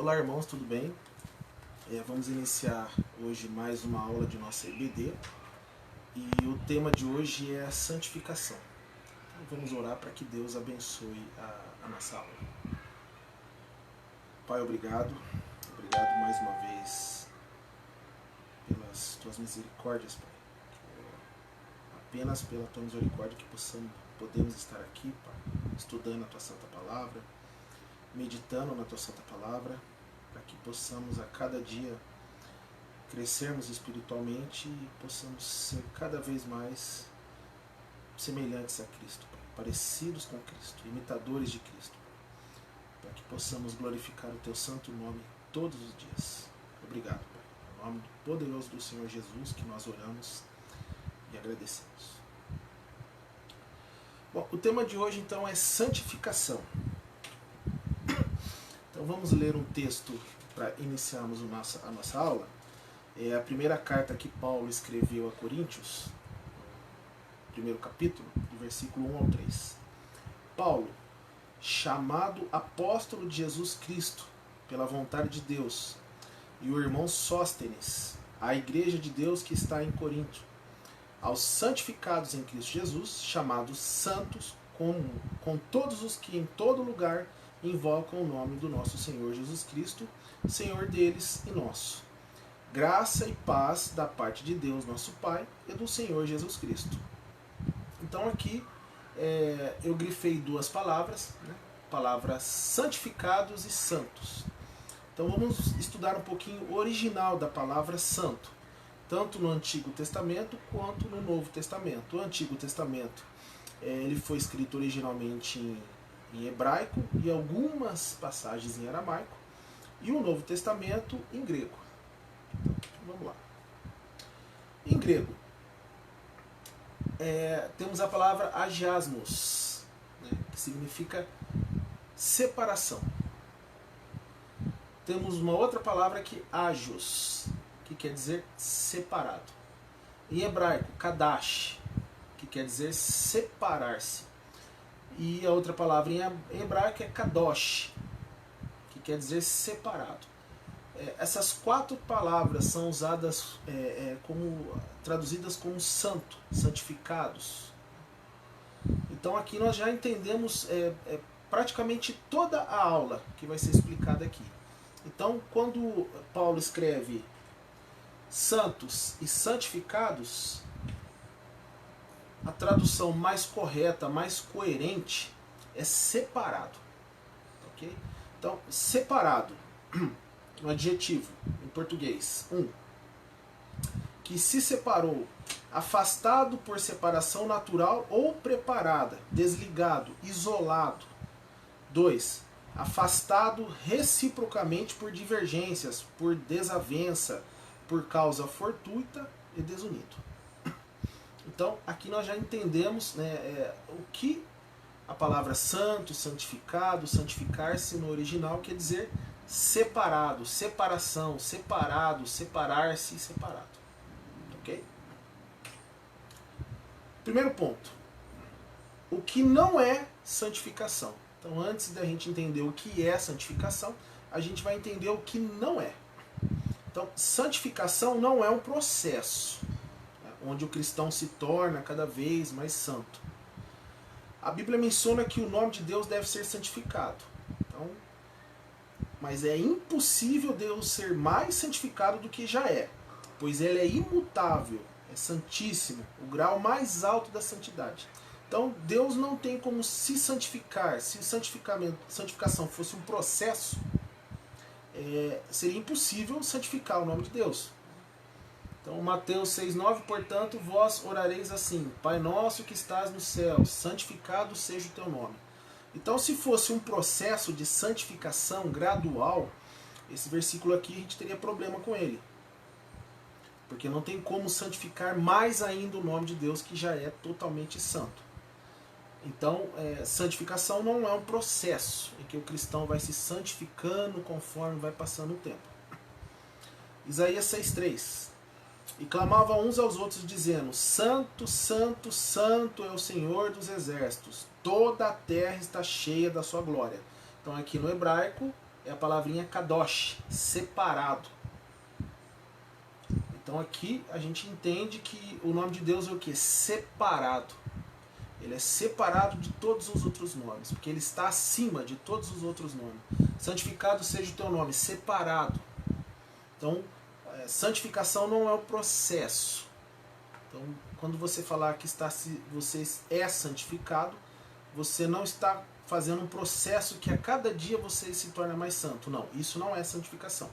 Olá irmãos, tudo bem? Vamos iniciar hoje mais uma aula de nossa EBD e o tema de hoje é a santificação. Então, vamos orar para que Deus abençoe a nossa aula. Pai, obrigado mais uma vez pelas tuas misericórdias, Pai. Apenas pela tua misericórdia que podemos estar aqui, Pai, estudando a tua santa palavra, meditando na tua santa palavra, para que possamos a cada dia crescermos espiritualmente e possamos ser cada vez mais semelhantes a Cristo, Pai, parecidos com Cristo, imitadores de Cristo, para que possamos glorificar o teu santo nome todos os dias. Obrigado, Pai. Em nome poderoso do Senhor Jesus que nós oramos e agradecemos. Bom, o tema de hoje então é santificação. Então vamos ler um texto para iniciarmos a nossa aula. É a primeira carta que Paulo escreveu a Coríntios, primeiro capítulo, do versículo 1 ao 3. Paulo, chamado apóstolo de Jesus Cristo, pela vontade de Deus, e o irmão Sóstenes, à igreja de Deus que está em Corinto, aos santificados em Cristo Jesus, chamados santos, com todos os que em todo lugar invocam o nome do nosso Senhor Jesus Cristo, Senhor deles e nosso. Graça e paz da parte de Deus, nosso Pai, e do Senhor Jesus Cristo. Então aqui eu grifei duas palavras, né? Palavras santificados e santos. Então vamos estudar um pouquinho o original da palavra santo, tanto no Antigo Testamento quanto no Novo Testamento. O Antigo Testamento ele foi escrito originalmente em hebraico e algumas passagens em aramaico, e o Novo Testamento em grego. Então, vamos lá. Em grego, temos a palavra agiasmos, né, que significa separação. Temos uma outra palavra aqui, agios, que quer dizer separado. Em hebraico, kadash, que quer dizer separar-se. E a outra palavra em hebraico é kadosh, que quer dizer separado. Essas quatro palavras são usadas traduzidas como santo, santificados. Então aqui nós já entendemos praticamente toda a aula que vai ser explicada aqui. Então quando Paulo escreve santos e santificados, a tradução mais correta, mais coerente é separado. Ok? Então, separado, um adjetivo em português. Que se separou, afastado por separação natural ou preparada, desligado, isolado. 2. Afastado reciprocamente por divergências, por desavença, por causa fortuita e desunido. Então, aqui nós já entendemos, né, o que a palavra santo, santificado, santificar-se no original quer dizer separado, separação, separado, separar-se e separado. Ok? Primeiro ponto. O que não é santificação. Então, antes da gente entender o que é santificação, a gente vai entender o que não é. Então, santificação não é um processo onde o cristão se torna cada vez mais santo. A Bíblia menciona que o nome de Deus deve ser santificado. Então, mas é impossível Deus ser mais santificado do que já é, pois ele é imutável, é santíssimo, o grau mais alto da santidade. Então Deus não tem como se santificar. Se santificação fosse um processo, seria impossível santificar o nome de Deus. Então Mateus 6,9, portanto, vós orareis assim: Pai nosso que estás no céu, santificado seja o teu nome. Então, se fosse um processo de santificação gradual, esse versículo aqui a gente teria problema com ele. Porque não tem como santificar mais ainda o nome de Deus, que já é totalmente santo. Então, santificação não é um processo em que o cristão vai se santificando conforme vai passando o tempo. Isaías 6,3. E clamavam uns aos outros, dizendo: Santo, Santo, Santo é o Senhor dos exércitos, toda a terra está cheia da sua glória. Então aqui no hebraico é a palavrinha kadosh, separado. Então aqui a gente entende que o nome de Deus é o que? Separado. Ele é separado de todos os outros nomes, porque ele está acima de todos os outros nomes. Santificado seja o teu nome, separado. Então, santificação não é o processo. Então, quando você falar que você é santificado, você não está fazendo um processo que a cada dia você se torna mais santo. Não, isso não é santificação.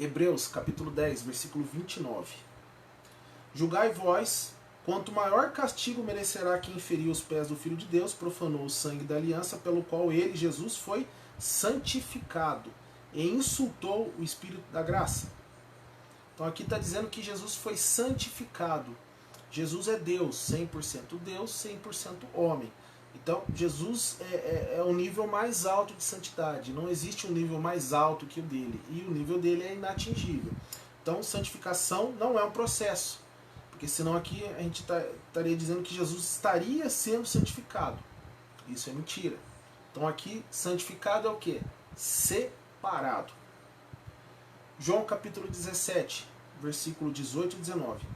Hebreus, capítulo 10, versículo 29. Julgai vós, quanto maior castigo merecerá quem feriu os pés do Filho de Deus, profanou o sangue da aliança, pelo qual ele, Jesus, foi santificado e insultou o Espírito da graça. Então aqui está dizendo que Jesus foi santificado. Jesus é Deus, 100% Deus, 100% homem. Então Jesus é o nível mais alto de santidade. Não existe um nível mais alto que o dele. E o nível dele é inatingível. Então santificação não é um processo. Porque senão aqui a gente estaria dizendo que Jesus estaria sendo santificado. Isso é mentira. Então aqui santificado é o quê? Separado. João capítulo 17, versículo 18 e 19.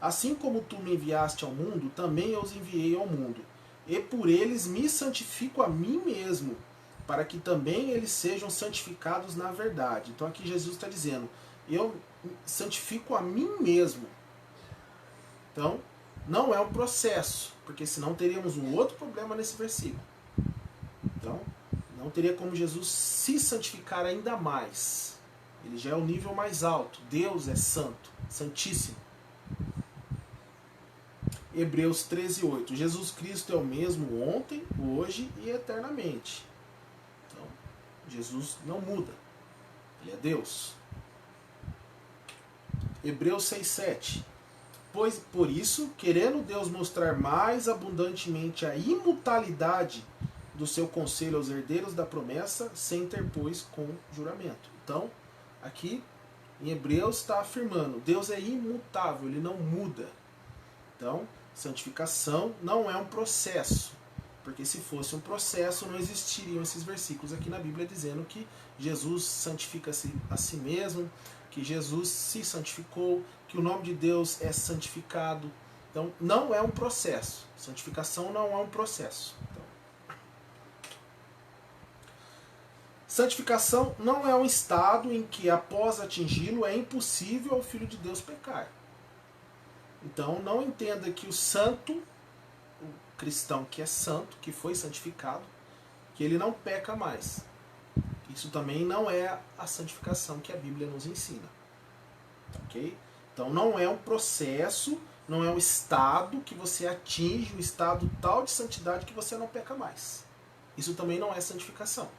Assim como tu me enviaste ao mundo, também eu os enviei ao mundo. E por eles me santifico a mim mesmo, para que também eles sejam santificados na verdade. Então aqui Jesus está dizendo, eu santifico a mim mesmo. Então, não é um processo, porque senão teríamos um outro problema nesse versículo. Então, não teria como Jesus se santificar ainda mais. Ele já é o nível mais alto. Deus é santo, santíssimo. Hebreus 13:8. Jesus Cristo é o mesmo ontem, hoje e eternamente. Então, Jesus não muda. Ele é Deus. Hebreus 6:7. Pois, por isso, querendo Deus mostrar mais abundantemente a imutabilidade do seu conselho aos herdeiros da promessa, se interpôs com juramento. Então, aqui em Hebreus está afirmando, Deus é imutável, ele não muda. Então, santificação não é um processo, porque se fosse um processo não existiriam esses versículos aqui na Bíblia dizendo que Jesus santifica-se a si mesmo, que Jesus se santificou, que o nome de Deus é santificado. Então, não é um processo. Santificação não é um processo. Então, santificação não é um estado em que, após atingi-lo, é impossível ao Filho de Deus pecar. Então, não entenda que o santo, o cristão que é santo, que foi santificado, que ele não peca mais. Isso também não é a santificação que a Bíblia nos ensina. Ok? Então não é um processo, não é um estado que você atinge, um estado tal de santidade que você não peca mais. Isso também não é santificação.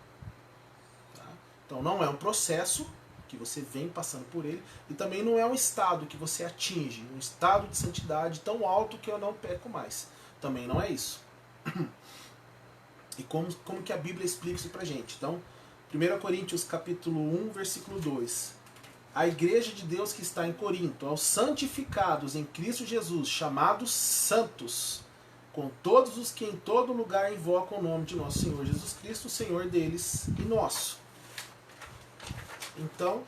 Tá? Então não é um processo que você vem passando por ele, e também não é um estado que você atinge, um estado de santidade tão alto que eu não peco mais. Também não é isso. E como que a Bíblia explica isso pra gente? Então, 1 Coríntios capítulo 1, versículo 2. A igreja de Deus que está em Corinto, aos santificados em Cristo Jesus, chamados santos, com todos os que em todo lugar invocam o nome de nosso Senhor Jesus Cristo, o Senhor deles e nosso. Então,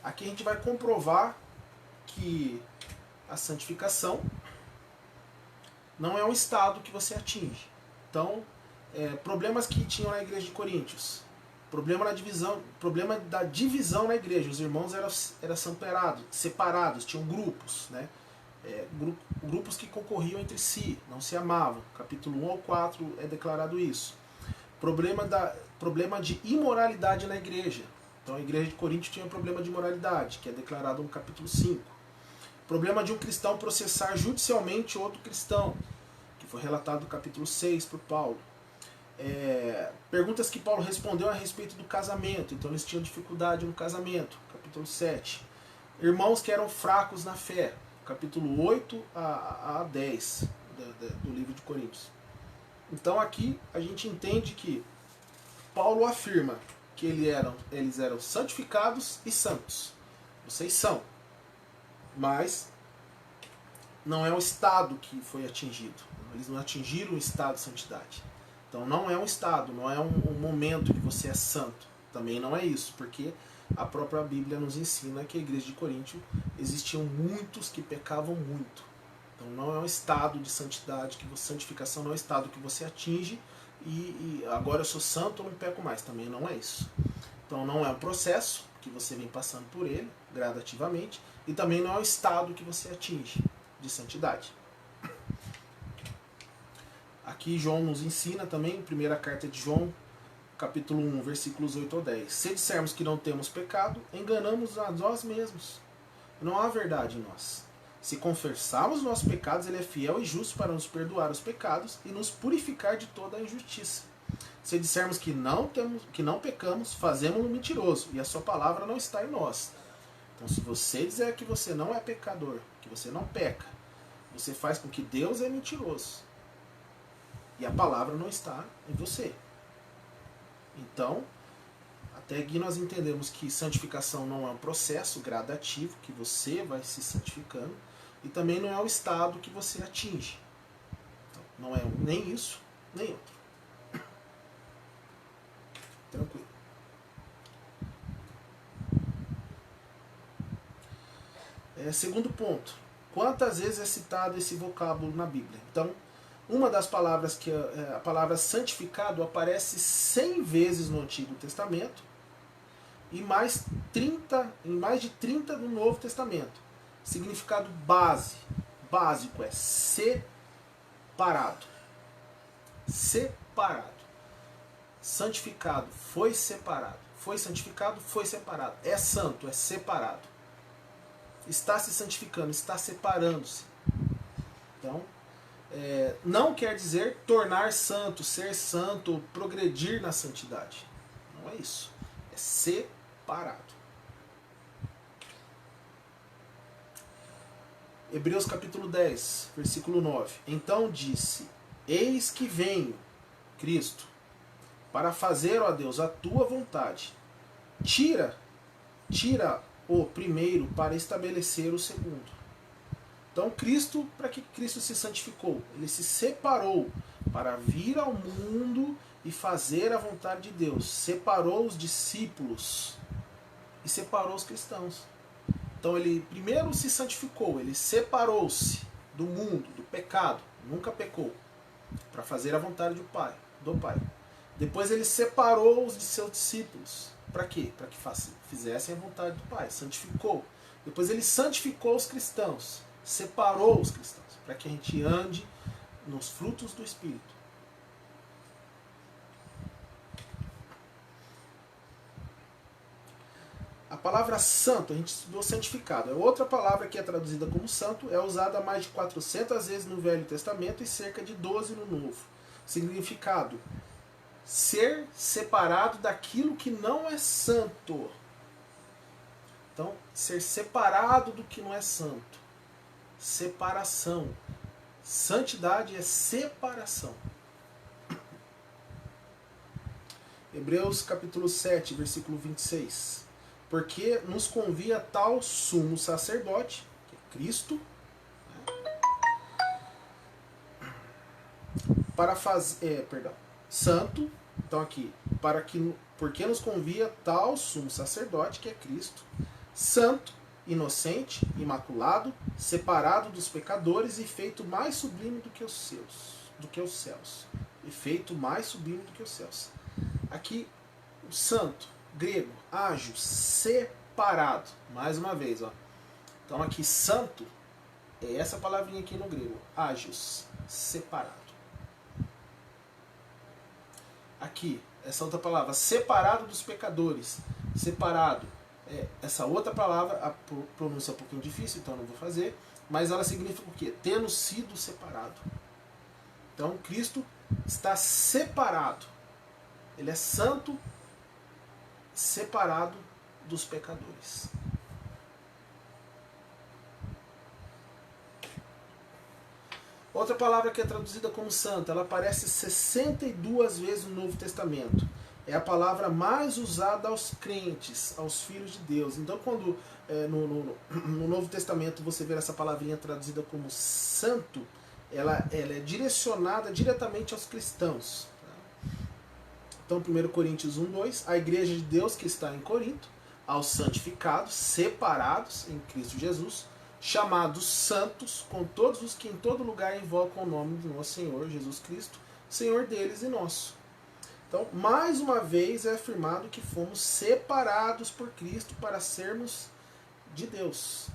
aqui a gente vai comprovar que a santificação não é um estado que você atinge. Então, problemas que tinham na igreja de Coríntios, problema da divisão na igreja. Os irmãos eram separados, tinham grupos, né? Grupos que concorriam entre si, não se amavam. Capítulo 1 ao 4 é declarado isso. Problema de imoralidade na igreja. Então a igreja de Corinto tinha um problema de imoralidade, que é declarado no capítulo 5. Problema de um cristão processar judicialmente outro cristão, que foi relatado no capítulo 6 por Paulo. Perguntas que Paulo respondeu a respeito do casamento, então eles tinham dificuldade no casamento, capítulo 7. Irmãos que eram fracos na fé, capítulo 8 a 10 do livro de Coríntios. Então aqui a gente entende que Paulo afirma que eles eram santificados e santos. Vocês são, mas não é o estado que foi atingido. Eles não atingiram o estado de santidade. Então não é um estado, não é um momento que você é santo. Também não é isso, porque a própria Bíblia nos ensina que a igreja de Coríntio existiam muitos que pecavam muito. Então não é um estado de santidade, santificação não é um estado que você atinge e agora eu sou santo, eu não peco mais. Também não é isso. Então não é um processo que você vem passando por ele gradativamente e também não é um estado que você atinge de santidade. Aqui João nos ensina também, primeira carta de João, capítulo 1, versículos 8 ao 10. Se dissermos que não temos pecado, enganamos a nós mesmos. Não há verdade em nós. Se confessarmos nossos pecados, ele é fiel e justo para nos perdoar os pecados e nos purificar de toda a injustiça. Se dissermos que não pecamos, fazemos-no mentiroso, e a sua palavra não está em nós. Então, se você dizer que você não é pecador, que você não peca, você faz com que Deus é mentiroso. E a palavra não está em você. Então, até aqui nós entendemos que santificação não é um processo gradativo, que você vai se santificando, e também não é o estado que você atinge. Então, não é nem isso, nem outro. Tranquilo. Segundo ponto. Quantas vezes é citado esse vocábulo na Bíblia? Então, uma das palavras que a palavra santificado aparece 100 vezes no Antigo Testamento e em mais de 30 no Novo Testamento. Significado básico é separado. Separado. Santificado, foi separado. Foi santificado, foi separado. É santo, é separado. Está se santificando, está separando-se. Então, não quer dizer tornar santo, ser santo, progredir na santidade. Não é isso. É separado. Hebreus capítulo 10, versículo 9. Então disse: Eis que venho, Cristo, para fazer, ó Deus, a tua vontade. Tira o primeiro para estabelecer o segundo. Então Cristo, para que Cristo se santificou? Ele se separou para vir ao mundo e fazer a vontade de Deus. Separou os discípulos e separou os cristãos. Então ele primeiro se santificou, ele separou-se do mundo, do pecado, nunca pecou, para fazer a vontade do Pai. Depois ele separou os de seus discípulos. Para quê? Para que fizessem a vontade do Pai. Santificou. Depois ele santificou os cristãos. Separou os cristãos. Para que a gente ande nos frutos do Espírito. A palavra santo, a gente estudou santificado. É outra palavra que é traduzida como santo, é usada mais de 400 vezes no Velho Testamento e cerca de 12 no Novo. Significado: ser separado daquilo que não é santo. Então, ser separado do que não é santo. Separação. Santidade é separação. Hebreus capítulo 7, versículo 26. Porque nos convia tal sumo sacerdote, que é Cristo, para fazer, santo, então aqui, porque nos convia tal sumo sacerdote, que é Cristo, santo, inocente, imaculado, separado dos pecadores e feito mais sublime do que os céus. E feito mais sublime do que os céus. Aqui, o santo, grego, ágio, separado. Mais uma vez, ó. Então aqui, santo, é essa palavrinha aqui no grego, ágios, separado. Aqui, essa outra palavra, separado dos pecadores, separado. Essa outra palavra, a pronúncia é um pouquinho difícil, então não vou fazer, mas ela significa o quê? Tendo sido separado. Então Cristo está separado. Ele é santo, separado dos pecadores. Outra palavra que é traduzida como santo, ela aparece 62 vezes no Novo Testamento. É a palavra mais usada aos crentes, aos filhos de Deus. Então, quando no Novo Testamento você vê essa palavrinha traduzida como santo, ela é direcionada diretamente aos cristãos. Tá? Então, 1 Coríntios 1, 2, a igreja de Deus que está em Corinto, aos santificados, separados em Cristo Jesus, chamados santos, com todos os que em todo lugar invocam o nome do nosso Senhor Jesus Cristo, Senhor deles e nosso. Então, mais uma vez é afirmado que fomos separados por Cristo para sermos de Deus.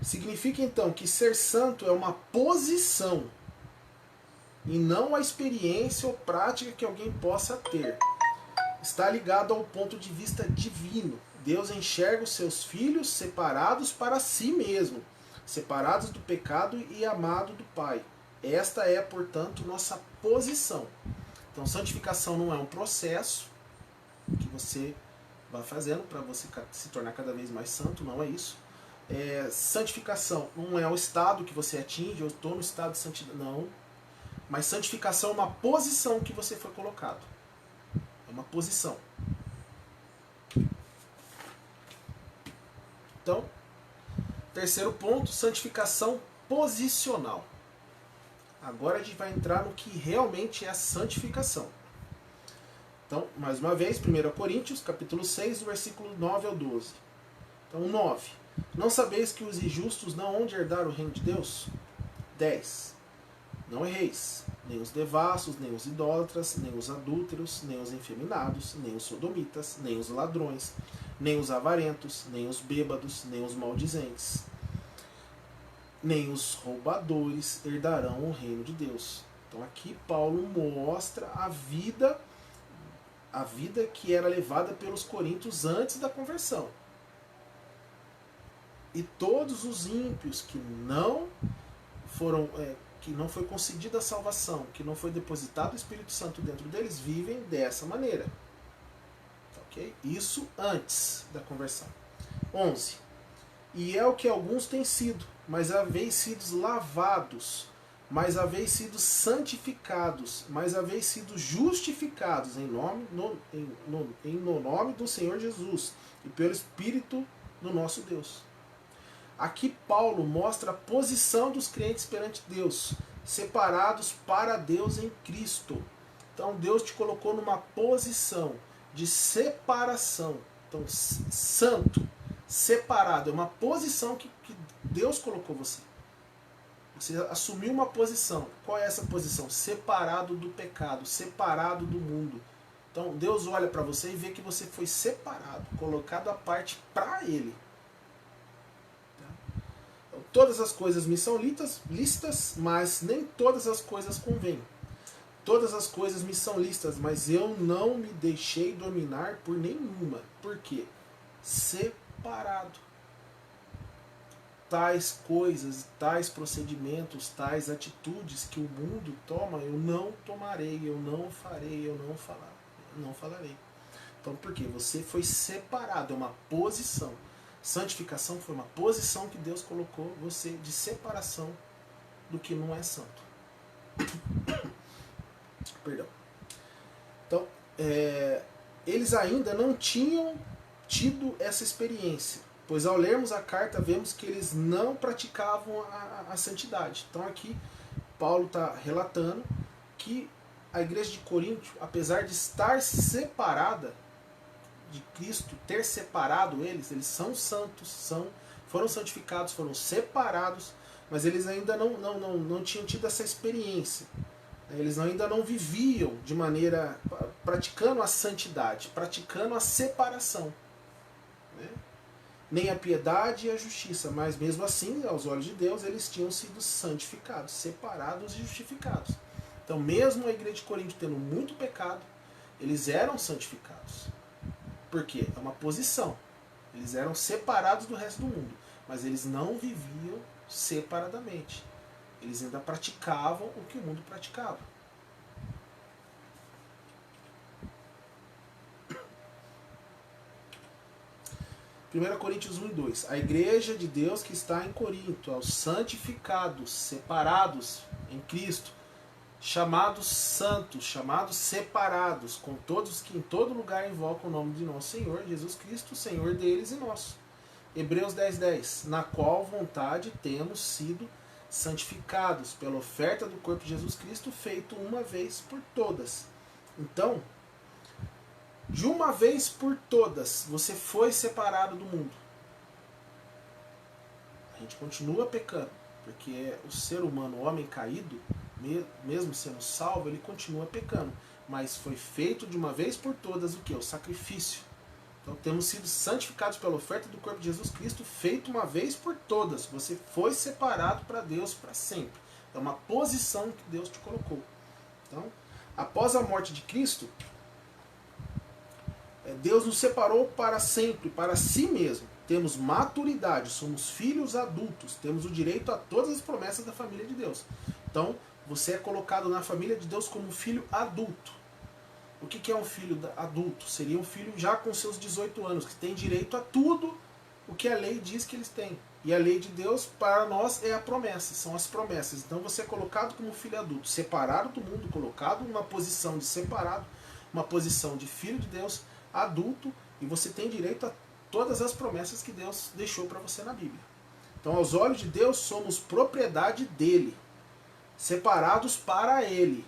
Significa então que ser santo é uma posição e não a experiência ou prática que alguém possa ter. Está ligado ao ponto de vista divino. Deus enxerga os seus filhos separados para si mesmo, separados do pecado e amado do Pai. Esta é, portanto, nossa posição. Então, santificação não é um processo que você vai fazendo para você se tornar cada vez mais santo, não é isso. Santificação não é o estado que você atinge, eu estou no estado de santidade, não. Mas santificação é uma posição que você foi colocado. É uma posição. Então, terceiro ponto, santificação posicional. Agora a gente vai entrar no que realmente é a santificação. Então, mais uma vez, 1 Coríntios, capítulo 6, do versículo 9 ao 12. Então, 9. Não sabeis que os injustos não hão de herdar o reino de Deus? 10. Não erreis, nem os devassos, nem os idólatras, nem os adúlteros, nem os efeminados, nem os sodomitas, nem os ladrões, nem os avarentos, nem os bêbados, nem os maldizentes, nem os roubadores herdarão o reino de Deus. Então aqui Paulo mostra a vida que era levada pelos coríntios antes da conversão. E todos os ímpios que não foram... que não foi concedida a salvação, que não foi depositado o Espírito Santo dentro deles, vivem dessa maneira. Okay? Isso antes da conversão. 11. E é o que alguns têm sido, mas haveis sido lavados, mas haveis sido santificados, mas haveis sido justificados no nome do Senhor Jesus e pelo Espírito do nosso Deus. Aqui Paulo mostra a posição dos crentes perante Deus, separados para Deus em Cristo. Então Deus te colocou numa posição de separação. Então, santo, separado, é uma posição que Deus colocou você. Você assumiu uma posição. Qual é essa posição? Separado do pecado, separado do mundo. Então Deus olha para você e vê que você foi separado, colocado à parte para Ele. Todas as coisas me são lícitas, mas nem todas as coisas convêm. Todas as coisas me são lícitas, mas eu não me deixei dominar por nenhuma. Por quê? Separado. Tais coisas, tais procedimentos, tais atitudes que o mundo toma, eu não tomarei, eu não farei, eu não falarei. Então por quê? Você foi separado, é uma posição. Santificação foi uma posição que Deus colocou você de separação do que não é santo. Perdão. Então, eles ainda não tinham tido essa experiência, pois ao lermos a carta vemos que eles não praticavam a santidade. Então aqui Paulo está relatando que a igreja de Corinto, apesar de estar separada de Cristo, ter separado eles são santos, foram santificados, foram separados, mas eles ainda não tinham tido essa experiência. Eles ainda não viviam de maneira, praticando a santidade, praticando a separação. Né? Nem a piedade e a justiça, mas mesmo assim, aos olhos de Deus, eles tinham sido santificados, separados e justificados. Então mesmo a igreja de Corinto tendo muito pecado, eles eram santificados. Por quê? É uma posição. Eles eram separados do resto do mundo, mas eles não viviam separadamente. Eles ainda praticavam o que o mundo praticava. Primeira Coríntios 1 e 2. A igreja de Deus que está em Corinto, aos santificados, separados em Cristo, chamados santos, chamados separados, com todos que em todo lugar invocam o nome de nosso Senhor, Jesus Cristo, Senhor deles e nosso. Hebreus 10:10, na qual vontade temos sido santificados pela oferta do corpo de Jesus Cristo, feito uma vez por todas. Então, de uma vez por todas, você foi separado do mundo. A gente continua pecando, porque o ser humano, o homem caído, mesmo sendo salvo, ele continua pecando. Mas foi feito de uma vez por todas o que? O sacrifício. Então temos sido santificados pela oferta do corpo de Jesus Cristo, feito uma vez por todas. Você foi separado para Deus para sempre. É uma posição que Deus te colocou. Então, após a morte de Cristo, Deus nos separou para sempre, para si mesmo. Temos maturidade, somos filhos adultos, temos o direito a todas as promessas da família de Deus. Então, você é colocado na família de Deus como filho adulto. O que é um filho adulto? Seria um filho já com seus 18 anos, que tem direito a tudo o que a lei diz que eles têm. E a lei de Deus, para nós, é a promessa, são as promessas. Então você é colocado como filho adulto, separado do mundo, colocado numa posição de separado, uma posição de filho de Deus, adulto, e você tem direito a todas as promessas que Deus deixou para você na Bíblia. Então, aos olhos de Deus, somos propriedade dele, separados para ele.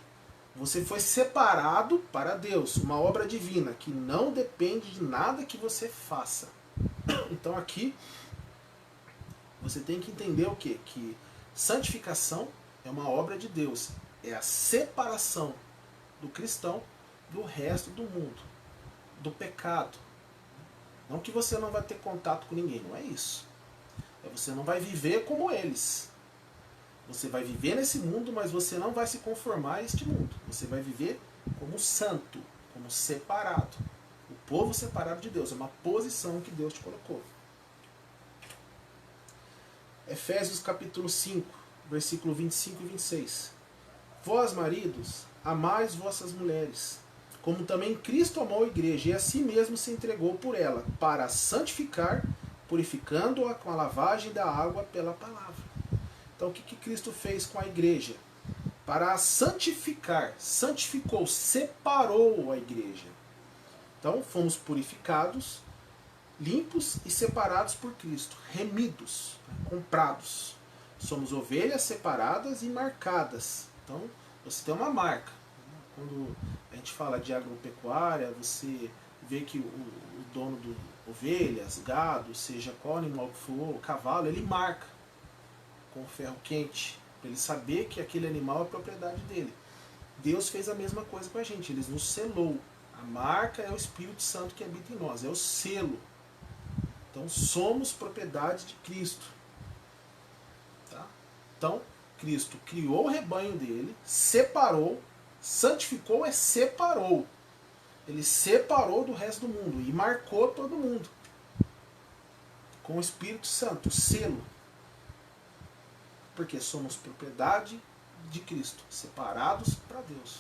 Você foi separado para Deus, uma obra divina que não depende de nada que você faça. Então aqui você tem que entender o quê? Que santificação é uma obra de Deus. É a separação do cristão do resto do mundo, do pecado. Não que você não vai ter contato com ninguém, não é isso. Você não vai viver como eles. Você vai viver nesse mundo, mas você não vai se conformar a este mundo. Você vai viver como santo, como separado. O povo separado de Deus. É uma posição que Deus te colocou. Efésios capítulo 5, versículo 25 e 26. Vós, maridos, amais vossas mulheres, como também Cristo amou a igreja e a si mesmo se entregou por ela, para a santificar, purificando-a com a lavagem da água pela palavra. Então o que Cristo fez com a igreja? Para a santificar, santificou, separou a igreja. Então fomos purificados, limpos e separados por Cristo, remidos, comprados. Somos ovelhas separadas e marcadas. Então você tem uma marca. Quando a gente fala de agropecuária, você vê que o dono do ovelhas, gado, seja qual animal que for, o cavalo, ele marca com ferro quente, para ele saber que aquele animal é propriedade dele. Deus fez a mesma coisa com a gente, ele nos selou. A marca é o Espírito Santo que habita em nós, é o selo. Então somos propriedade de Cristo. Tá? Então, Cristo criou o rebanho dele, separou, santificou é separou. Ele separou do resto do mundo e marcou todo mundo com o Espírito Santo, o selo. Porque somos propriedade de Cristo, separados para Deus.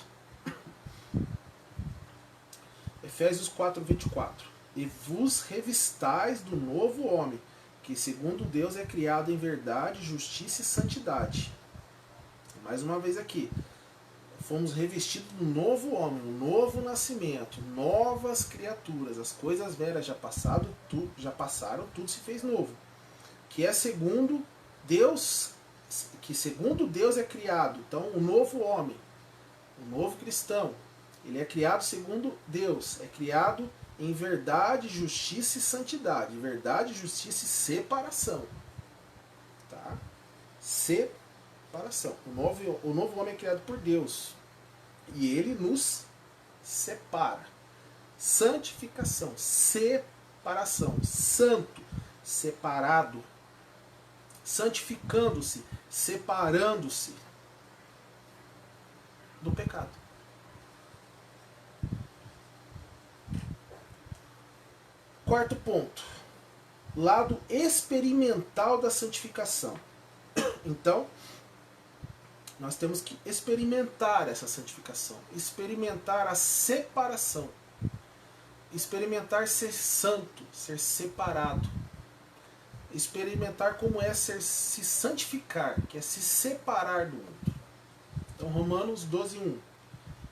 Efésios 4, 24. E vos revistais do novo homem, que segundo Deus é criado em verdade, justiça e santidade. Mais uma vez aqui. Fomos revestidos do novo homem, um novo nascimento, novas criaturas. As coisas velhas já passaram, tudo se fez novo. Que é segundo Deus, que segundo Deus é criado. Então, o novo homem, o novo cristão, ele é criado segundo Deus, é criado em verdade, justiça e santidade. Verdade, justiça e separação. Tá? Separação. O novo homem é criado por Deus. E ele nos separa. Santificação, separação. Santo, separado. Santificando-se, separando-se do pecado. Quarto ponto. Lado experimental da santificação. Então, nós temos que experimentar essa santificação, experimentar a separação, experimentar ser santo, ser separado, experimentar como é se santificar, que é se separar do mundo. Então, Romanos 12, 1.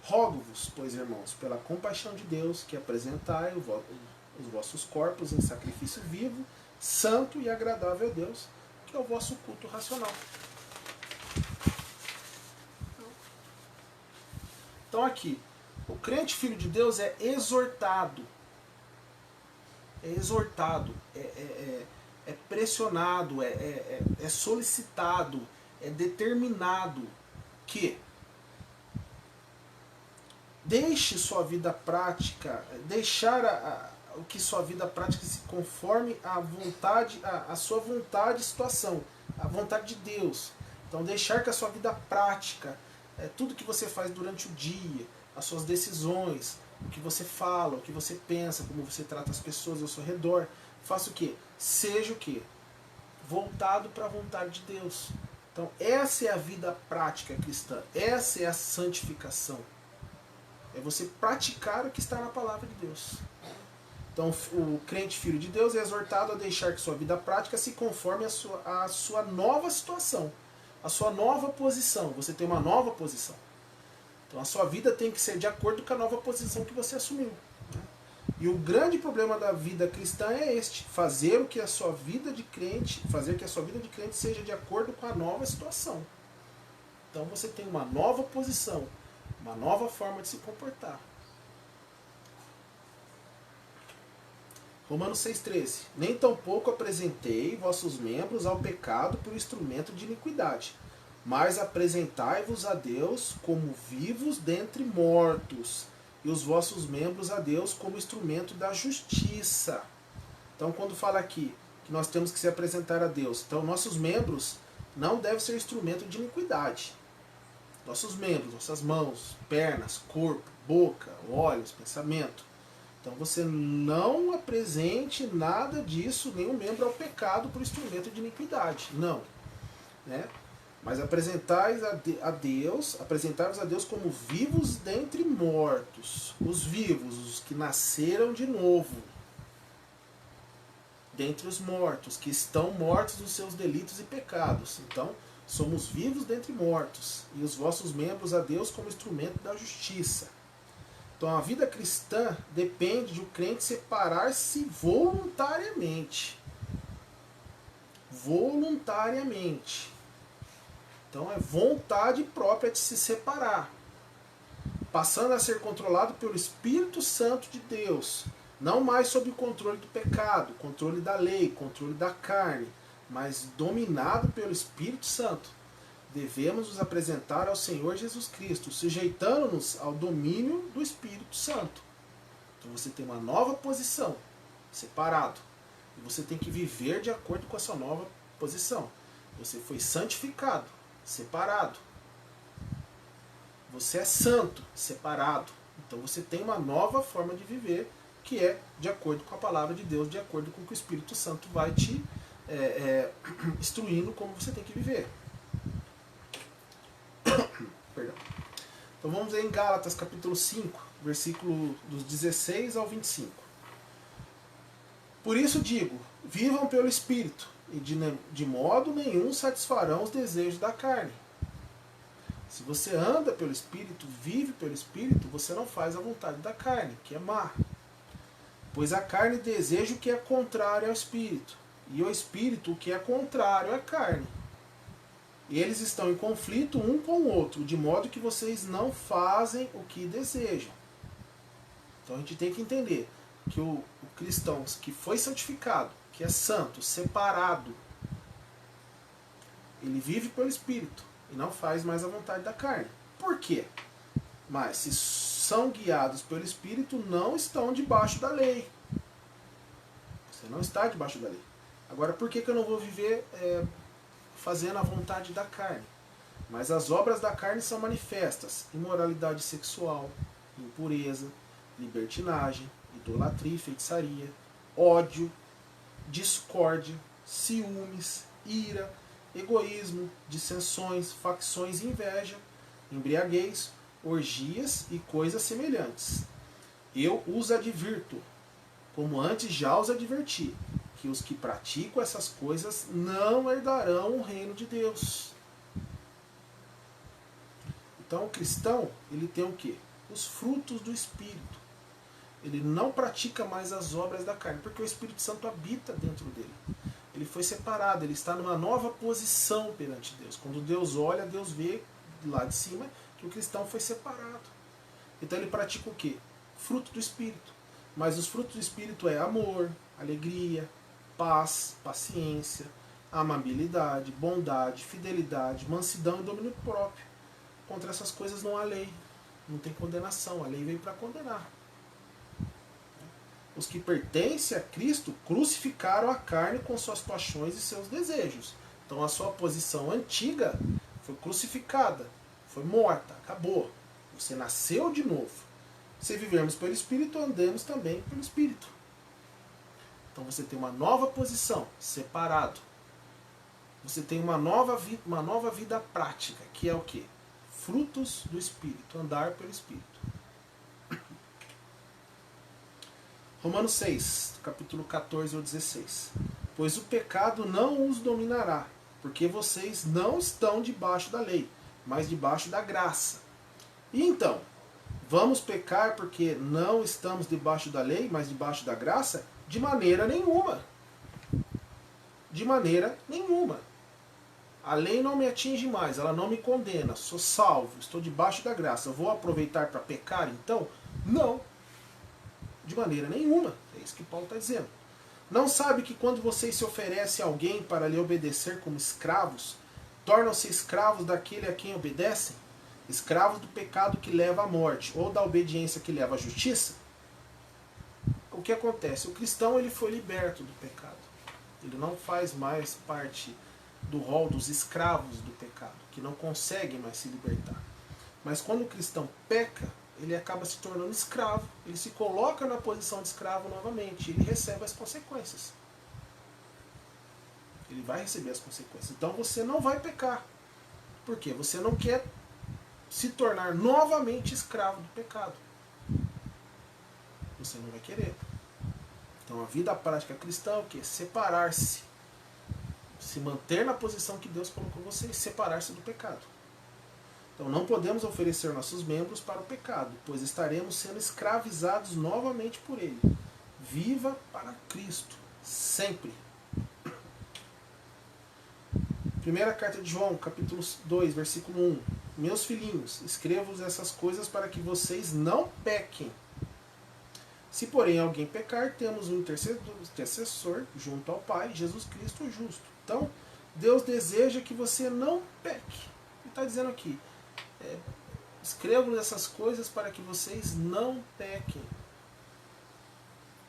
Rogo-vos, pois, irmãos, pela compaixão de Deus, que apresentai os vossos corpos em sacrifício vivo, santo e agradável a Deus, que é o vosso culto racional. Então aqui, O crente filho de Deus é exortado. É exortado, é pressionado, é solicitado, é determinado que deixe sua vida prática, deixar o que sua vida prática se conforme à vontade, a sua vontade e situação, a vontade de Deus. Então deixar que a sua vida prática, tudo que você faz durante o dia, as suas decisões, o que você fala, o que você pensa, como você trata as pessoas ao seu redor, faça o quê? Seja o quê? Voltado para a vontade de Deus. Então essa é a vida prática cristã, essa é a santificação. É você praticar o que está na palavra de Deus. Então o crente filho de Deus é exortado a deixar que sua vida prática se conforme à sua nova situação, à sua nova posição. Você tem uma nova posição. Então a sua vida tem que ser de acordo com a nova posição que você assumiu. E o grande problema da vida cristã é este: fazer o que a sua vida de crente, fazer que a sua vida de crente seja de acordo com a nova situação. Então você tem uma nova posição, uma nova forma de se comportar. Romanos 6,13. Nem tampouco apresentei vossos membros ao pecado por instrumento de iniquidade, mas apresentai-vos a Deus como vivos dentre mortos, e os vossos membros a Deus como instrumento da justiça. Então, quando fala aqui que nós temos que se apresentar a Deus, então nossos membros não devem ser instrumento de iniquidade. Nossos membros, nossas mãos, pernas, corpo, boca, olhos, pensamento. Então você não apresente nada disso, nenhum membro ao pecado por instrumento de iniquidade. Não. Né? Mas apresentai-vos a Deus como vivos dentre mortos. Os vivos, os que nasceram de novo. Dentre os mortos, que estão mortos nos seus delitos e pecados. Então, somos vivos dentre mortos. E os vossos membros a Deus como instrumento da justiça. Então a vida cristã depende de o crente separar-se voluntariamente. Voluntariamente. Então é vontade própria de se separar. Passando a ser controlado pelo Espírito Santo de Deus. Não mais sob o controle do pecado, controle da lei, controle da carne, mas dominado pelo Espírito Santo. Devemos nos apresentar ao Senhor Jesus Cristo, sujeitando-nos ao domínio do Espírito Santo. Então você tem uma nova posição, separado. E você tem que viver de acordo com a sua nova posição. Você foi santificado, separado. Você é santo, separado. Então você tem uma nova forma de viver, que é de acordo com a palavra de Deus, de acordo com o que o Espírito Santo vai te instruindo como você tem que viver. Perdão. Então vamos em Gálatas capítulo 5, versículo dos 16 ao 25. Por isso digo, vivam pelo Espírito, e de modo nenhum satisfarão os desejos da carne. Se você anda pelo Espírito, vive pelo Espírito, você não faz a vontade da carne, que é má. Pois a carne deseja o que é contrário ao Espírito, e o Espírito o que é contrário à carne. E eles estão em conflito um com o outro, de modo que vocês não fazem o que desejam. Então a gente tem que entender que o cristão que foi santificado, que é santo, separado, ele vive pelo Espírito e não faz mais a vontade da carne. Por quê? Mas se são guiados pelo Espírito, não estão debaixo da lei. Você não está debaixo da lei. Agora, por que eu não vou viver fazendo a vontade da carne? Mas as obras da carne são manifestas: imoralidade sexual, impureza, libertinagem, idolatria e feitiçaria, ódio, discórdia, ciúmes, ira, egoísmo, dissensões, facções, inveja, embriaguez, orgias e coisas semelhantes. Eu os advirto, como antes já os adverti, que os que praticam essas coisas não herdarão o reino de Deus. Então o cristão, ele tem o quê? Os frutos do Espírito. Ele não pratica mais as obras da carne, porque o Espírito Santo habita dentro dele. Ele foi separado, ele está numa nova posição perante Deus. Quando Deus olha, Deus vê lá de cima que o cristão foi separado. Então ele pratica o quê? Fruto do Espírito. Mas os frutos do Espírito é amor, alegria, paz, paciência, amabilidade, bondade, fidelidade, mansidão e domínio próprio. Contra essas coisas não há lei, não tem condenação. A lei veio para condenar. Os que pertencem a Cristo crucificaram a carne com suas paixões e seus desejos. Então a sua posição antiga foi crucificada, foi morta, acabou. Você nasceu de novo. Se vivermos pelo Espírito, andemos também pelo Espírito. Então você tem uma nova posição, separado. Você tem uma nova vida prática, que é o quê? Frutos do Espírito, andar pelo Espírito. Romanos 6, capítulo 14 ao 16. Pois o pecado não os dominará, porque vocês não estão debaixo da lei, mas debaixo da graça. E então, vamos pecar porque não estamos debaixo da lei, mas debaixo da graça? De maneira nenhuma. De maneira nenhuma. A lei não me atinge mais, ela não me condena, sou salvo, estou debaixo da graça. Eu vou aproveitar para pecar então? Não. De maneira nenhuma. É isso que Paulo está dizendo. Não sabe que quando vocês se oferecem a alguém para lhe obedecer como escravos, tornam-se escravos daquele a quem obedecem? Escravos do pecado que leva à morte, ou da obediência que leva à justiça? O que acontece? O cristão ele foi liberto do pecado. Ele não faz mais parte do rol dos escravos do pecado, que não conseguem mais se libertar. Mas quando o cristão peca, ele acaba se tornando escravo. Ele se coloca na posição de escravo novamente. Ele recebe as consequências. Ele vai receber as consequências. Então você não vai pecar. Por quê? Você não quer se tornar novamente escravo do pecado. Você não vai querer. Então a vida prática cristã é o quê? Separar-se. Se manter na posição que Deus colocou você e separar-se do pecado. Então não podemos oferecer nossos membros para o pecado, pois estaremos sendo escravizados novamente por ele. Viva para Cristo, sempre. Primeira carta de João, capítulo 2, versículo 1. Meus filhinhos, escrevo-vos essas coisas para que vocês não pequem. Se porém alguém pecar, temos um intercessor junto ao Pai, Jesus Cristo o justo. Então, Deus deseja que você não peque. Ele está dizendo aqui, escrevo essas coisas para que vocês não pequem.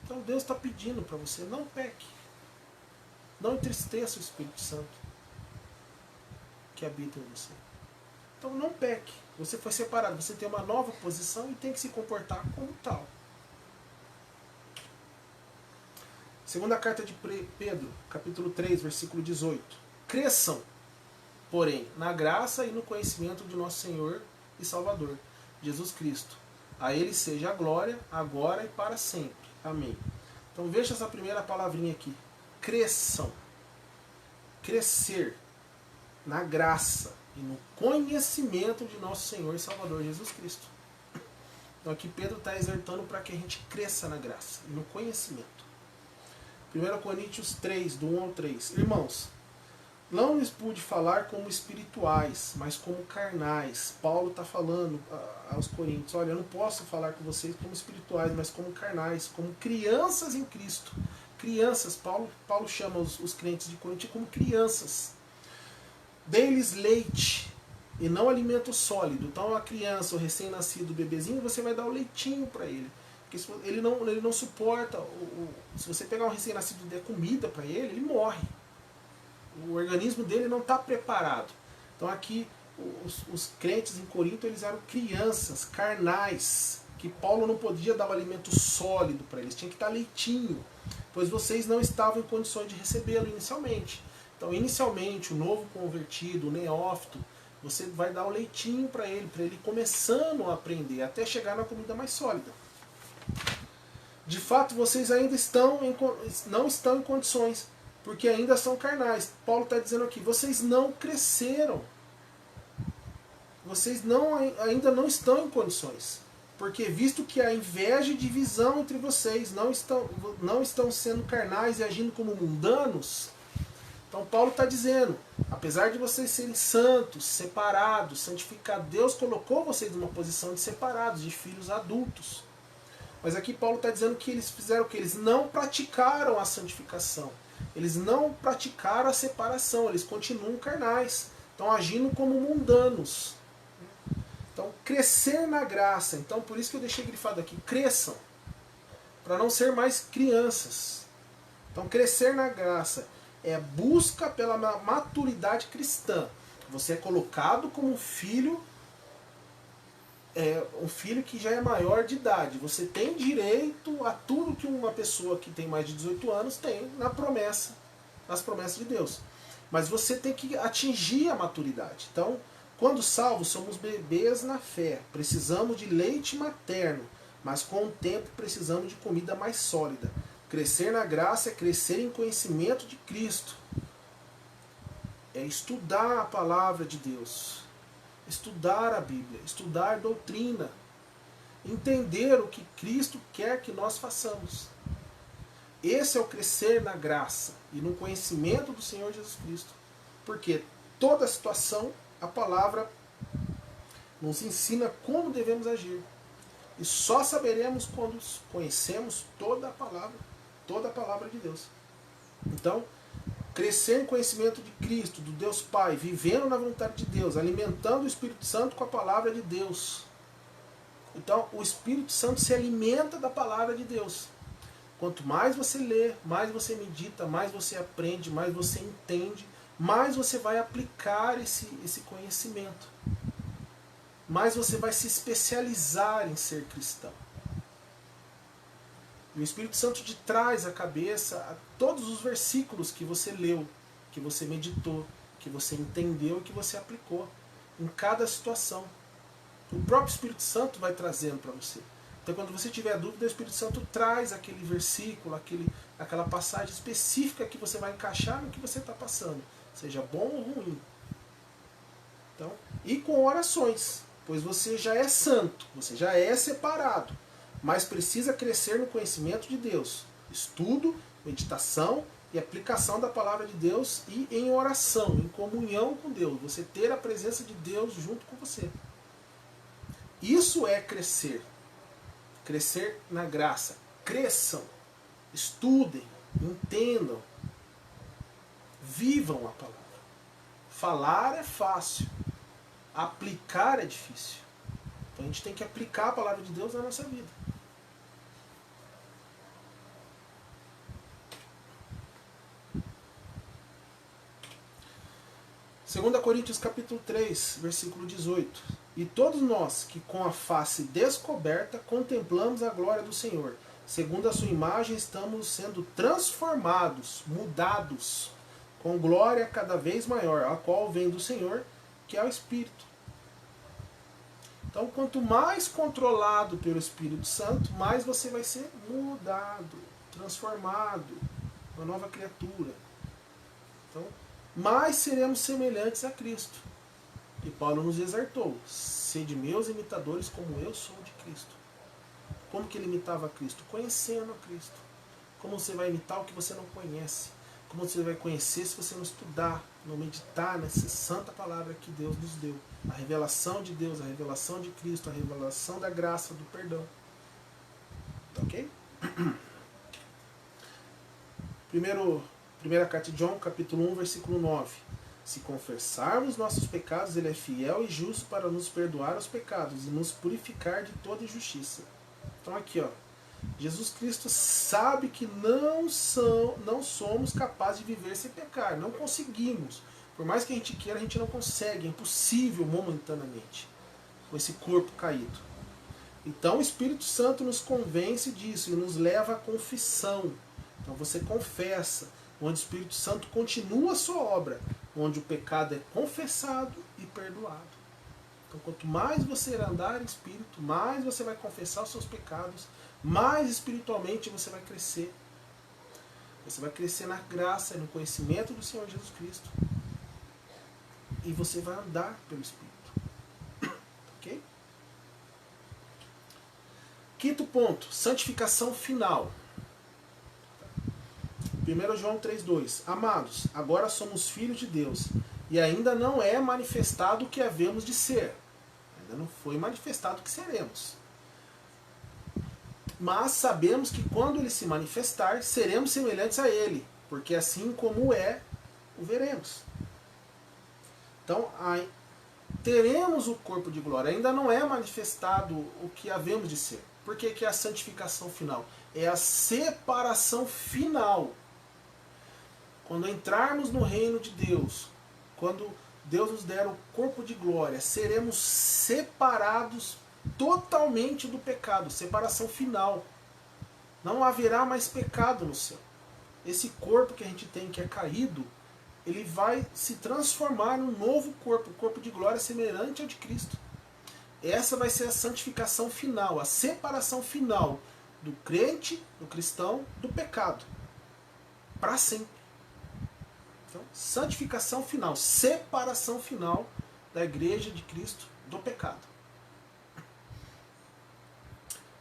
Então Deus está pedindo para você, não peque. Não entristeça o Espírito Santo que habita em você. Então não peque. Você foi separado, você tem uma nova posição e tem que se comportar como tal. Segunda carta de Pedro, capítulo 3, versículo 18. Cresçam, porém, na graça e no conhecimento de nosso Senhor e Salvador, Jesus Cristo. A Ele seja a glória, agora e para sempre. Amém. Então veja essa primeira palavrinha aqui. Cresçam. Crescer na graça e no conhecimento de nosso Senhor e Salvador Jesus Cristo. Então aqui Pedro está exortando para que a gente cresça na graça e no conhecimento. 1 Coríntios 3, do 1 ao 3. Irmãos, não lhes pude falar como espirituais, mas como carnais. Paulo está falando aos coríntios, olha, eu não posso falar com vocês como espirituais, mas como carnais, como crianças em Cristo. Crianças, Paulo chama os crentes de Corinto como crianças. Dei-lhes leite e não alimento sólido. Então a criança, o recém-nascido, o bebezinho, você vai dar o leitinho para ele. Porque ele não suporta, se você pegar um recém-nascido e der comida para ele morre. O organismo dele não está preparado. Então aqui os crentes em Corinto eles eram crianças, carnais, que Paulo não podia dar um alimento sólido para eles, tinha que dar leitinho, pois vocês não estavam em condições de recebê-lo inicialmente. Então inicialmente o novo convertido, o neófito, você vai dar o leitinho para ele ir começando a aprender, até chegar na comida mais sólida. De fato vocês ainda não estão em condições, porque ainda são carnais. Paulo está dizendo aqui, vocês não cresceram. Vocês ainda não estão em condições. Porque visto que há inveja e divisão entre vocês, não estão sendo carnais e agindo como mundanos, Então Paulo está dizendo, apesar de vocês serem santos, separados, santificados, Deus colocou vocês numa posição de separados, de filhos adultos. Mas aqui Paulo está dizendo que eles fizeram o que? Eles não praticaram a santificação. Eles não praticaram a separação, eles continuam carnais. Estão agindo como mundanos. Então, crescer na graça. Então, por isso que eu deixei grifado aqui, cresçam. Para não ser mais crianças. Então, crescer na graça é busca pela maturidade cristã. Você é colocado como um filho que já é maior de idade. Você tem direito a tudo que uma pessoa que tem mais de 18 anos tem nas promessas de Deus. Mas você tem que atingir a maturidade. Então, quando salvos, somos bebês na fé. Precisamos de leite materno, mas com o tempo precisamos de comida mais sólida. Crescer na graça é crescer em conhecimento de Cristo. É estudar a palavra de Deus. Estudar a Bíblia, estudar doutrina, entender o que Cristo quer que nós façamos. Esse é o crescer na graça e no conhecimento do Senhor Jesus Cristo. Porque toda situação, a palavra nos ensina como devemos agir. E só saberemos quando conhecemos toda a palavra de Deus. Então, crescer em conhecimento de Cristo, do Deus Pai, vivendo na vontade de Deus, alimentando o Espírito Santo com a palavra de Deus. Então, o Espírito Santo se alimenta da palavra de Deus. Quanto mais você lê, mais você medita, mais você aprende, mais você entende, mais você vai aplicar esse conhecimento. Mais você vai se especializar em ser cristão. E o Espírito Santo te traz à cabeça a todos os versículos que você leu, que você meditou, que você entendeu e que você aplicou em cada situação. O próprio Espírito Santo vai trazendo para você. Então, quando você tiver dúvida, o Espírito Santo traz aquele versículo, aquela passagem específica que você vai encaixar no que você está passando, seja bom ou ruim. Então, e com orações, pois você já é santo, você já é separado, mas precisa crescer no conhecimento de Deus. Estudo, meditação e aplicação da palavra de Deus e em oração, em comunhão com Deus. Você ter a presença de Deus junto com você. Isso é crescer. Crescer na graça. Cresçam, estudem, entendam, vivam a palavra. Falar é fácil, aplicar é difícil. Então a gente tem que aplicar a palavra de Deus na nossa vida. Segunda Coríntios capítulo 3, versículo 18. E todos nós que com a face descoberta contemplamos a glória do Senhor, segundo a sua imagem estamos sendo transformados, mudados, com glória cada vez maior, a qual vem do Senhor, que é o Espírito. Então, quanto mais controlado pelo Espírito Santo, mais você vai ser mudado, transformado, uma nova criatura. Então, mais seremos semelhantes a Cristo. E Paulo nos exortou: sede meus imitadores como eu sou de Cristo. Como que ele imitava a Cristo? Conhecendo a Cristo. Como você vai imitar o que você não conhece? Como você vai conhecer se você não estudar, não meditar nessa santa palavra que Deus nos deu? A revelação de Deus, a revelação de Cristo, a revelação da graça, do perdão. Tá ok? Primeira carta de João, capítulo 1, versículo 9. Se confessarmos nossos pecados, Ele é fiel e justo para nos perdoar os pecados e nos purificar de toda injustiça. Então aqui, ó, Jesus Cristo sabe que não somos capazes de viver sem pecar. Não conseguimos. Por mais que a gente queira, a gente não consegue. É impossível momentaneamente, com esse corpo caído. Então o Espírito Santo nos convence disso e nos leva à confissão. Então você confessa, onde o Espírito Santo continua a sua obra, onde o pecado é confessado e perdoado. Então, quanto mais você andar em Espírito, mais você vai confessar os seus pecados, mais espiritualmente você vai crescer. Você vai crescer na graça e no conhecimento do Senhor Jesus Cristo. E você vai andar pelo Espírito. Ok? Quinto ponto, santificação final. 1 João 3,2. Amados, agora somos filhos de Deus, e ainda não é manifestado o que havemos de ser. Ainda não foi manifestado o que seremos. Mas sabemos que quando ele se manifestar, seremos semelhantes a ele, porque assim como é, o veremos. Então, teremos o corpo de glória. Ainda não é manifestado o que havemos de ser. Por que é a santificação final? É a separação final. Quando entrarmos no reino de Deus, quando Deus nos der o corpo de glória, seremos separados totalmente do pecado. Separação final. Não haverá mais pecado no céu. Esse corpo que a gente tem, que é caído, ele vai se transformar num novo corpo, um corpo de glória semelhante ao de Cristo. Essa vai ser a santificação final, a separação final do crente, do cristão, do pecado. Para sempre. Então, santificação final, separação final da igreja de Cristo do pecado.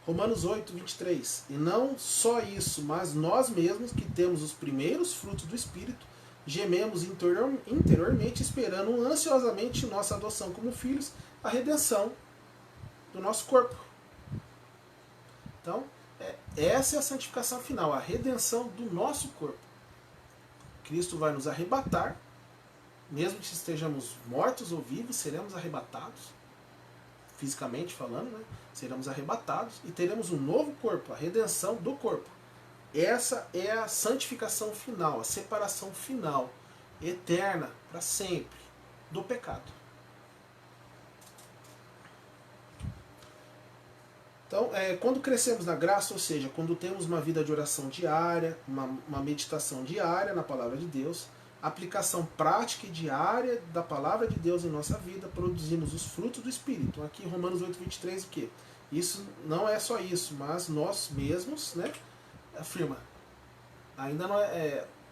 Romanos 8, 23. E não só isso, mas nós mesmos, que temos os primeiros frutos do Espírito, gememos interiormente, esperando ansiosamente nossa adoção como filhos, a redenção do nosso corpo. Então, essa é a santificação final, a redenção do nosso corpo. Cristo vai nos arrebatar, mesmo que estejamos mortos ou vivos, seremos arrebatados, fisicamente falando, né? Seremos arrebatados e teremos um novo corpo, a redenção do corpo. Essa é a santificação final, a separação final, eterna, para sempre, do pecado. Então, quando crescemos na graça, ou seja, quando temos uma vida de oração diária, uma meditação diária na palavra de Deus, aplicação prática e diária da palavra de Deus em nossa vida, produzimos os frutos do Espírito. Aqui em Romanos 8, 23, o quê? Isso não é só isso, mas nós mesmos, né, afirma, ainda não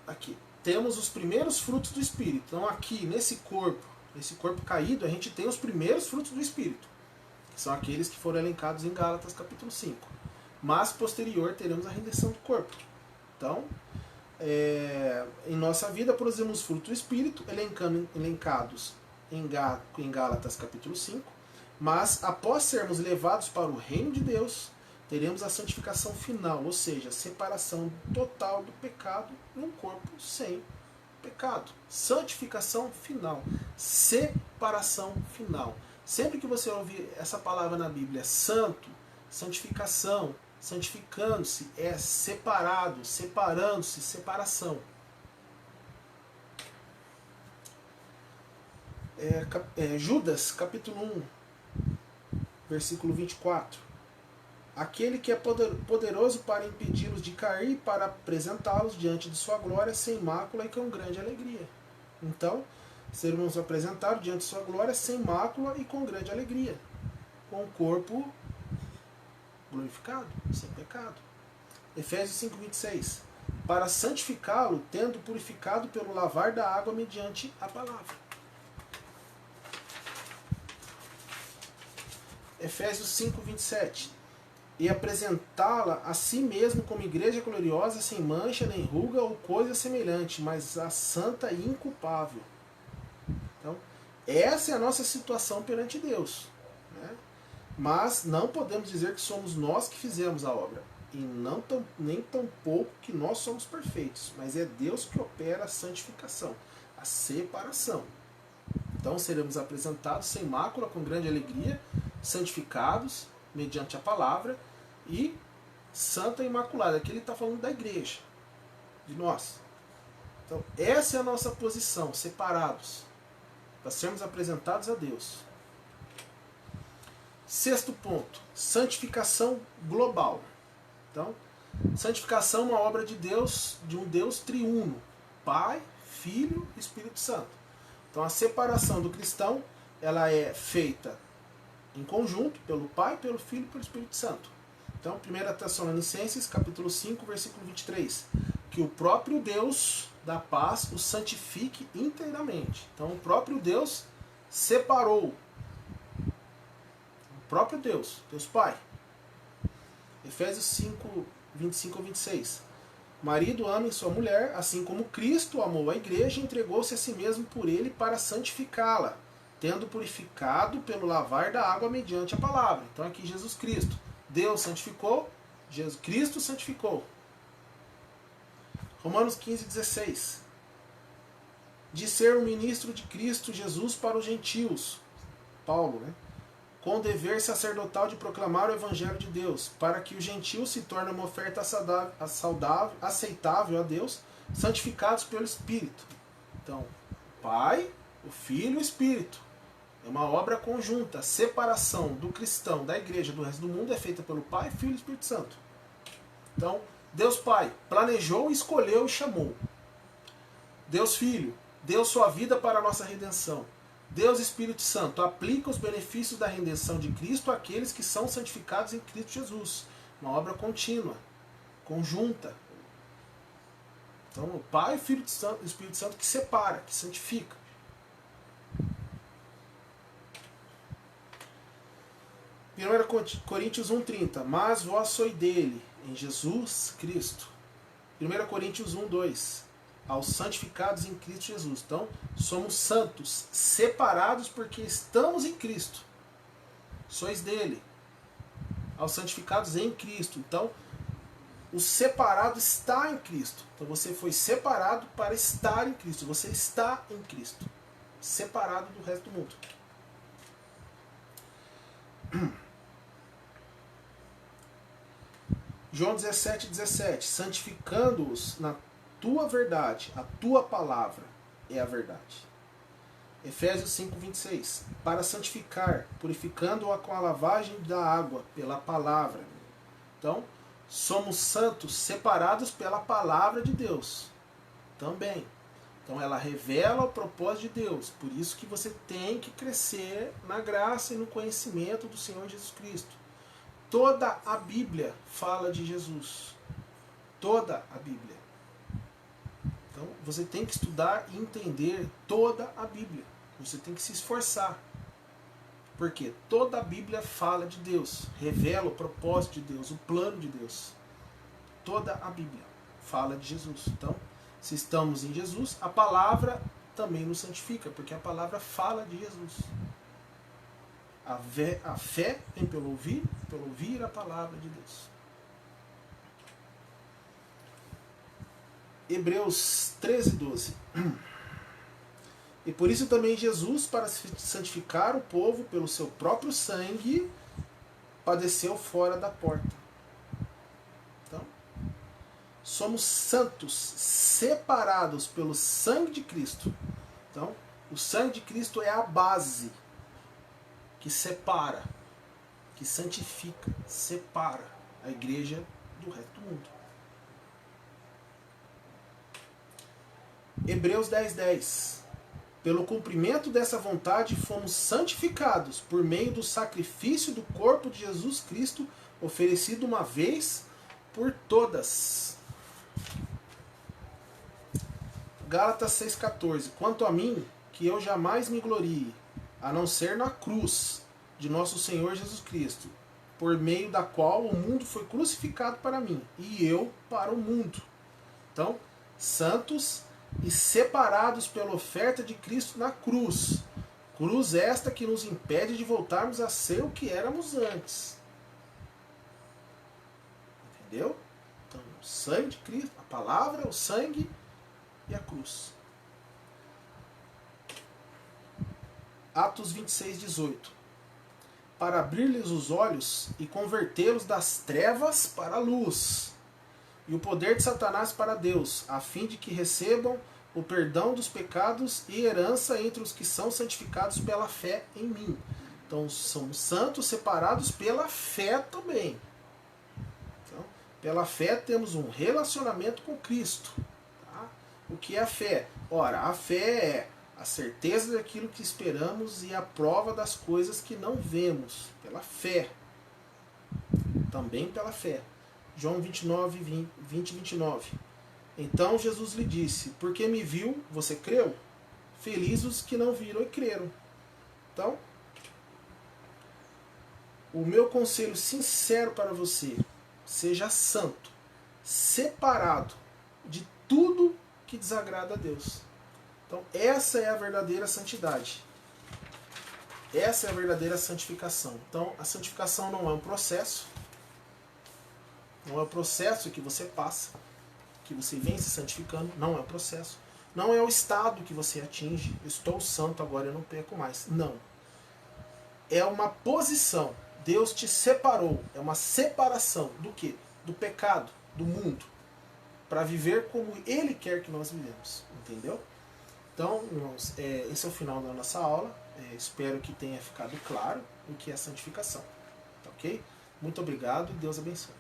aqui, temos os primeiros frutos do Espírito. Então aqui, nesse corpo caído, a gente tem os primeiros frutos do Espírito, que são aqueles que foram elencados em Gálatas capítulo 5. Mas posterior teremos a redenção do corpo. Então, em nossa vida produzimos fruto do Espírito, elencados em Gálatas capítulo 5, mas após sermos levados para o reino de Deus, teremos a santificação final, ou seja, a separação total do pecado em um corpo sem pecado. Santificação final, separação final. Sempre que você ouvir essa palavra na Bíblia, santo, santificação, santificando-se, é separado, separando-se, separação. Judas, capítulo 1, versículo 24. Aquele que é poderoso para impedi-los de cair e para apresentá-los diante de sua glória sem mácula e com grande alegria. Então, seremos apresentados diante de sua glória sem mácula e com grande alegria, com o corpo glorificado, sem pecado. Efésios 5, 26. Para santificá-lo, tendo purificado pelo lavar da água mediante a palavra. Efésios 5, 27. E apresentá-la a si mesmo como igreja gloriosa, sem mancha, nem ruga ou coisa semelhante, mas a santa e inculpável. Então, essa é a nossa situação perante Deus. Né? Mas não podemos dizer que somos nós que fizemos a obra. E nem tão pouco que nós somos perfeitos. Mas é Deus que opera a santificação, a separação. Então seremos apresentados sem mácula, com grande alegria, santificados, mediante a palavra, e santa e imaculada. Aqui ele está falando da igreja, de nós. Então essa é a nossa posição, separados, para sermos apresentados a Deus. Sexto ponto, santificação global. Então, santificação é uma obra de Deus, de um Deus triuno, Pai, Filho e Espírito Santo. Então a separação do cristão, ela é feita em conjunto pelo Pai, pelo Filho e pelo Espírito Santo. Então, 1 Tessalonicenses, capítulo 5, versículo 23. Que o próprio Deus da paz o santifique inteiramente. Então, o próprio Deus separou. O próprio Deus, Deus Pai. Efésios 5, 25 a 26. Marido ame sua mulher, assim como Cristo amou a igreja e entregou-se a si mesmo por ele para santificá-la, tendo purificado pelo lavar da água mediante a palavra. Então aqui Jesus Cristo. Deus santificou, Jesus Cristo santificou. Romanos 15:16. De ser um ministro de Cristo Jesus para os gentios. Paulo, né? Com o dever sacerdotal de proclamar o Evangelho de Deus, para que os gentios se tornem uma oferta aceitável a Deus, santificados pelo Espírito. Então, o Pai, o Filho e o Espírito. É uma obra conjunta. A separação do cristão, da igreja, do resto do mundo é feita pelo Pai, Filho e Espírito Santo. Então, Deus Pai planejou, escolheu e chamou. Deus Filho deu sua vida para a nossa redenção. Deus Espírito Santo aplica os benefícios da redenção de Cristo àqueles que são santificados em Cristo Jesus. Uma obra contínua, conjunta. Então, o Pai, o Filho e o Espírito Santo que separa, que santifica. 1 Coríntios 1,30. Mas vós sois dele, em Jesus Cristo. 1 Coríntios 1,2. Aos santificados em Cristo Jesus. Então, somos santos, separados porque estamos em Cristo. Sois dele. Aos santificados em Cristo. Então, o separado está em Cristo. Então, você foi separado para estar em Cristo. Você está em Cristo. Separado do resto do mundo. João 17:17. Santificando-os na tua verdade, a tua palavra é a verdade. Efésios 5:26. Para santificar, purificando-a com a lavagem da água pela palavra. Então, somos santos separados pela palavra de Deus. Também. Então, ela revela o propósito de Deus. Por isso que você tem que crescer na graça e no conhecimento do Senhor Jesus Cristo. Toda a Bíblia fala de Jesus. Toda a Bíblia. Então, você tem que estudar e entender toda a Bíblia. Você tem que se esforçar. Porque toda a Bíblia fala de Deus. Revela o propósito de Deus, o plano de Deus. Toda a Bíblia fala de Jesus. Então, se estamos em Jesus, a palavra também nos santifica. Porque a palavra fala de Jesus. A fé vem pelo ouvir a palavra de Deus. Hebreus 13:12. E por isso também Jesus, para santificar o povo pelo seu próprio sangue, padeceu fora da porta. Então, somos santos, separados pelo sangue de Cristo. Então, o sangue de Cristo é a base que separa, que santifica, separa a igreja do resto do mundo. Hebreus 10:10. Pelo cumprimento dessa vontade fomos santificados por meio do sacrifício do corpo de Jesus Cristo, oferecido uma vez por todas. Gálatas 6:14. Quanto a mim, que eu jamais me glorie, a não ser na cruz de nosso Senhor Jesus Cristo, por meio da qual o mundo foi crucificado para mim, e eu para o mundo. Então, santos e separados pela oferta de Cristo na cruz. Cruz esta que nos impede de voltarmos a ser o que éramos antes. Entendeu? Então, o sangue de Cristo, a palavra, o sangue e a cruz. Atos 26:18. Para abrir-lhes os olhos e convertê-los das trevas para a luz, e o poder de Satanás para Deus, a fim de que recebam o perdão dos pecados e herança entre os que são santificados pela fé em mim. Então, somos santos separados pela fé também. Então, pela fé temos um relacionamento com Cristo. Tá? O que é a fé? Ora, a fé é a certeza daquilo que esperamos e a prova das coisas que não vemos. Pela fé. Também pela fé. João 20, 29. Então Jesus lhe disse, porque me viu, você creu? Felizes os que não viram e creram. Então, o meu conselho sincero para você, seja santo, separado de tudo que desagrada a Deus. Então essa é a verdadeira santidade. Essa é a verdadeira santificação. Então a santificação não é um processo, não é um processo que você passa, que você vem se santificando, não é um processo. Não é o estado que você atinge, estou santo, agora eu não peco mais. Não. É uma posição. Deus te separou. É uma separação do quê? Do pecado, do mundo. Para viver como Ele quer que nós vivemos. Entendeu? Então, irmãos, esse é o final da nossa aula. Espero que tenha ficado claro o que é santificação. Tá ok? Muito obrigado e Deus abençoe.